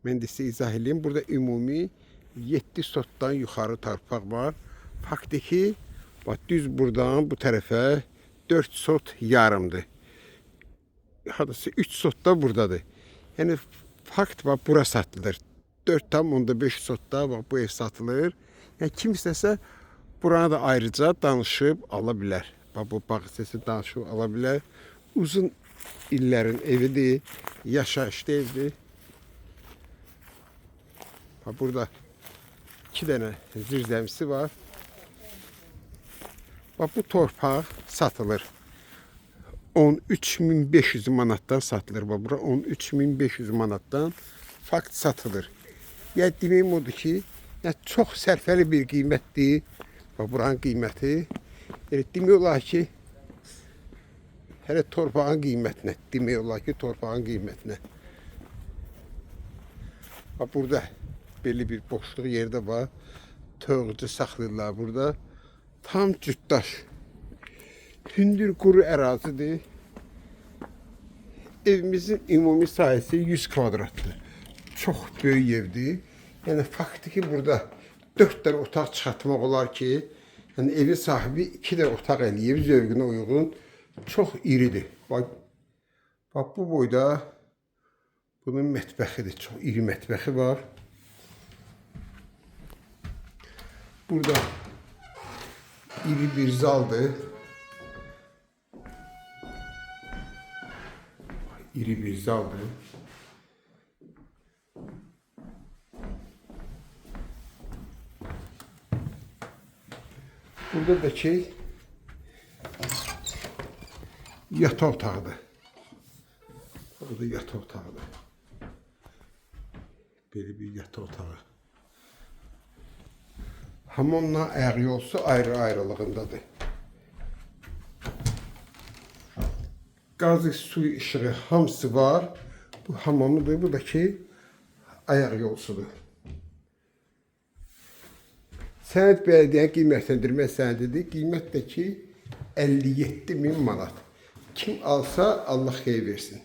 Mən də sizə izah edeyim. Burada ümumi 7 sotdan yuxarı torpaq var. Faktiki, bax, düz buradan bu tərəfə 4 sot yarımdır. Hadisi 3 sot da buradadır. Yəni, fakt bax, bura satılır. 4,5 sotda bax, bu ev satılır. Yəni, kim istəsə buranı da ayrıca danışıb ala bilər. Bax, bu bağ istəsə danışıb ala bilər. Uzun illərin evidir, yaşayışlı evdir. Bax, burada 2 dənə zirzəmisi var. Bax, bu torpaq satılır. 13.500 manatdan satılır. Bax, bura 13.500 manatdan fakt satılır. Yəni, deməyim odur ki, çox sərfəli bir qiymətdir. Bax, buranın qiyməti. Demək olar ki, hələ torpağın qiymətinə. Demək olar ki, torpağın qiymətinə. Bax, burada belə bir boşluq yerdə var. Toyuqcu saxlayırlar burada. Tam cütdaş. Hündür quru ərazidir. Evimizin ümumi sahəsi 100 kvadratdır. Çox böyük evdir. Yəni, faktiki burada 4 dənə otaq çıxartmaq olar ki, yəni, evin sahibi 2 dənə otaq eləyib, zövqünə uyğun. Çox iridir. Bax, bu boyda bunun mətbəxidir. Çox iri mətbəxi var. Burada iri bir zaldır. İri bir zaldır. Burada da ki yataq otağıdır. Burada yataq otağıdır. Belə bir yataq otağı. Hamamla ayaq yolsu ayrı-ayrılığındadır. Qazı, su, işığı hamısı var. Bu hamamıdır. Bu da ki ayaq yolsudur. Sənəd bələdiyyə qiymətləndirmə sənədidir. Qiymət də ki 57.000 manat. Kim alsa Allah xeyir versin.